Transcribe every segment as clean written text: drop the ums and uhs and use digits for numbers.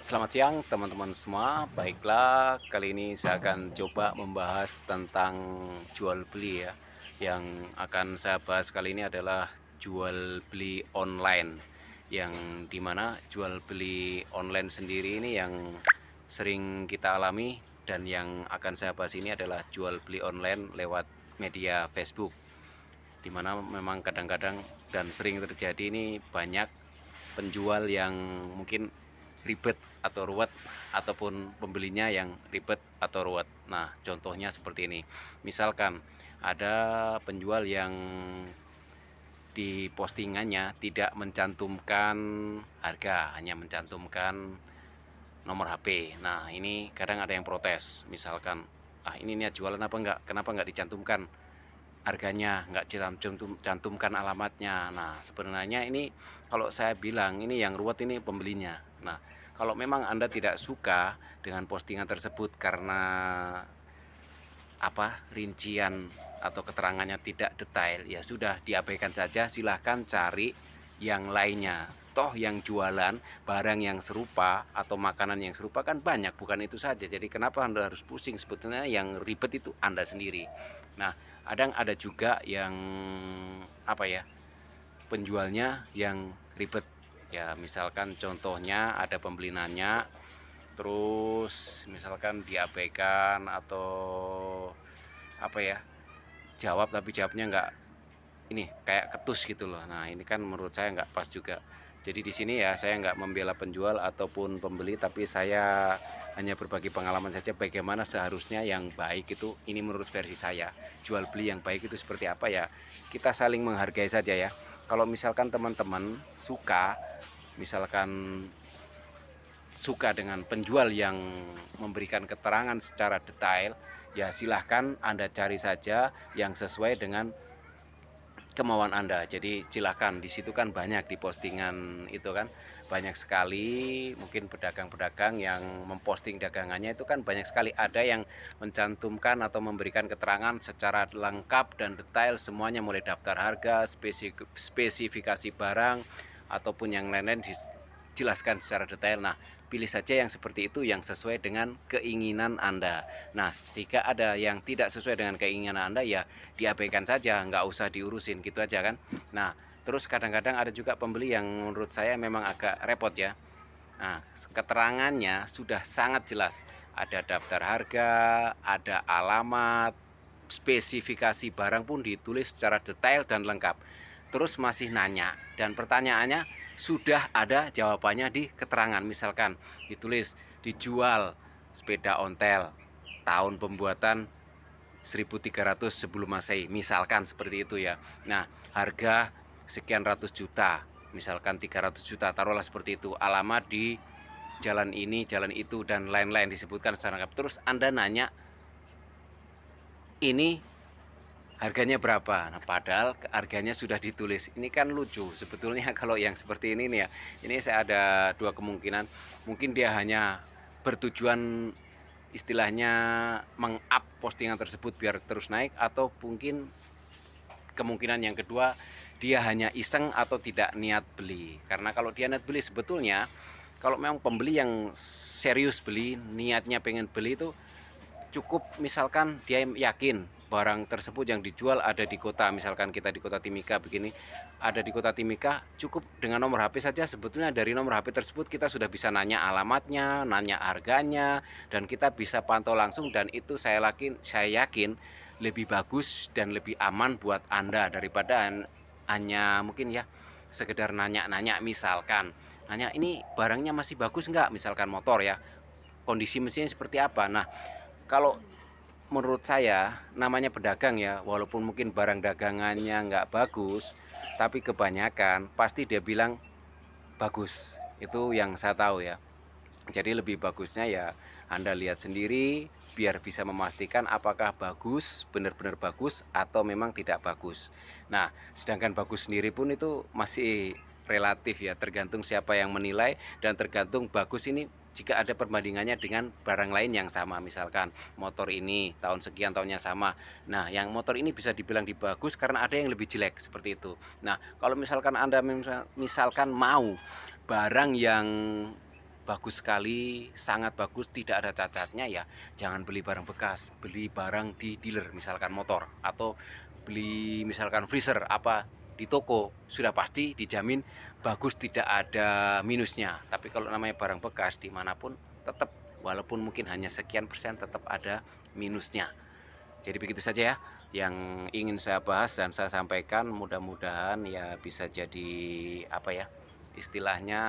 Selamat siang teman-teman semua. Baiklah, kali ini saya akan coba membahas tentang jual beli ya. Yang akan saya bahas kali ini adalah jual beli online. Yang dimana jual beli online sendiri ini yang sering kita alami, dan yang akan saya bahas ini adalah jual beli online lewat media Facebook. Dimana memang kadang-kadang dan sering terjadi ini banyak penjual yang mungkin ribet atau ruwet, ataupun pembelinya yang ribet atau ruwet. Nah, contohnya seperti ini. Misalkan ada penjual yang di postingannya tidak mencantumkan harga, hanya mencantumkan nomor HP. Nah, ini kadang ada yang protes. Misalkan, ini niat jualan apa enggak? Kenapa enggak dicantumkan harganya, nggak cantumkan alamatnya. Nah, sebenarnya ini kalau saya bilang ini yang ruwet ini pembelinya. Nah, kalau memang Anda tidak suka dengan postingan tersebut karena rincian atau keterangannya tidak detail, ya sudah diabaikan saja, silahkan cari yang lainnya. Toh yang jualan barang yang serupa atau makanan yang serupa kan banyak, bukan itu saja. Jadi kenapa Anda harus pusing? Sebetulnya yang ribet itu Anda sendiri. Nah, ada juga yang penjualnya yang ribet. Ya, misalkan contohnya ada pembeli nanya, terus misalkan diabaikan atau jawab, tapi jawabnya nggak, ini kayak ketus gitu loh. Nah, ini kan menurut saya nggak pas juga. Jadi di sini ya saya nggak membela penjual ataupun pembeli, tapi saya hanya berbagi pengalaman saja bagaimana seharusnya yang baik itu. Ini menurut versi saya, jual beli yang baik itu seperti apa ya, kita saling menghargai saja ya. Kalau misalkan teman-teman misalkan suka dengan penjual yang memberikan keterangan secara detail, ya silahkan Anda cari saja yang sesuai dengan kemauan Anda. Jadi silahkan, di situ kan banyak di postingan itu kan banyak sekali, mungkin pedagang-pedagang yang memposting dagangannya itu kan banyak sekali. Ada yang mencantumkan atau memberikan keterangan secara lengkap dan detail semuanya, mulai daftar harga, spesifikasi barang, ataupun yang lain-lain dijelaskan secara detail. Nah, pilih saja yang seperti itu yang sesuai dengan keinginan Anda. Nah, jika ada yang tidak sesuai dengan keinginan Anda, ya diabaikan saja, nggak usah diurusin gitu aja kan. Nah, terus kadang-kadang ada juga pembeli yang menurut saya memang agak repot ya. Nah, keterangannya sudah sangat jelas, ada daftar harga, ada alamat, spesifikasi barang pun ditulis secara detail dan lengkap. Terus masih nanya, dan pertanyaannya sudah ada jawabannya di keterangan. Misalkan ditulis dijual sepeda ontel, tahun pembuatan 1300 sebelum Masehi, misalkan seperti itu ya. Nah, harga sekian ratus juta, misalkan 300 juta, taruhlah seperti itu. Alamat di jalan ini, jalan itu, dan lain-lain disebutkan secara lengkap. Terus Anda nanya, ini harganya berapa? Nah, padahal harganya sudah ditulis. Ini kan lucu sebetulnya. Kalau yang seperti ini nih ya, ini saya ada dua kemungkinan. Mungkin dia hanya bertujuan istilahnya meng-up postingan tersebut biar terus naik, atau mungkin kemungkinan yang kedua, dia hanya iseng atau tidak niat beli. Karena kalau dia niat beli, sebetulnya kalau memang pembeli yang serius beli, niatnya pengen beli, itu cukup misalkan dia yakin barang tersebut yang dijual ada di kota, misalkan kita di kota Timika begini, ada di kota Timika, cukup dengan nomor HP saja. Sebetulnya dari nomor HP tersebut kita sudah bisa nanya alamatnya, nanya harganya, dan kita bisa pantau langsung. Dan itu saya yakin lebih bagus dan lebih aman buat Anda daripada hanya mungkin ya sekedar nanya-nanya. Misalkan nanya, ini barangnya masih bagus nggak, misalkan motor ya, kondisi mesinnya seperti apa. Nah, kalau menurut saya namanya pedagang ya, walaupun mungkin barang dagangannya nggak bagus, tapi kebanyakan pasti dia bilang bagus. Itu yang saya tahu ya. Jadi lebih bagusnya ya Anda lihat sendiri biar bisa memastikan apakah bagus, benar-benar bagus, atau memang tidak bagus. Nah, sedangkan bagus sendiri pun itu masih relatif ya, tergantung siapa yang menilai, dan tergantung bagus ini jika ada perbandingannya dengan barang lain yang sama. Misalkan motor ini tahun sekian, tahunnya sama. Nah, yang motor ini bisa dibilang bagus karena ada yang lebih jelek seperti itu. Nah, kalau misalkan Anda misalkan mau barang yang bagus sekali, sangat bagus, tidak ada cacatnya, ya jangan beli barang bekas, beli barang di dealer, misalkan motor, atau beli misalkan freezer apa di toko, sudah pasti dijamin bagus, tidak ada minusnya. Tapi kalau namanya barang bekas dimanapun tetap, walaupun mungkin hanya sekian persen, tetap ada minusnya. Jadi begitu saja ya yang ingin saya bahas dan saya sampaikan, mudah-mudahan ya bisa jadi apa ya, istilahnya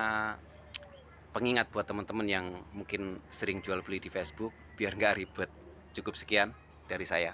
pengingat buat teman-teman yang mungkin sering jual beli di Facebook, biar nggak ribet. Cukup sekian dari saya.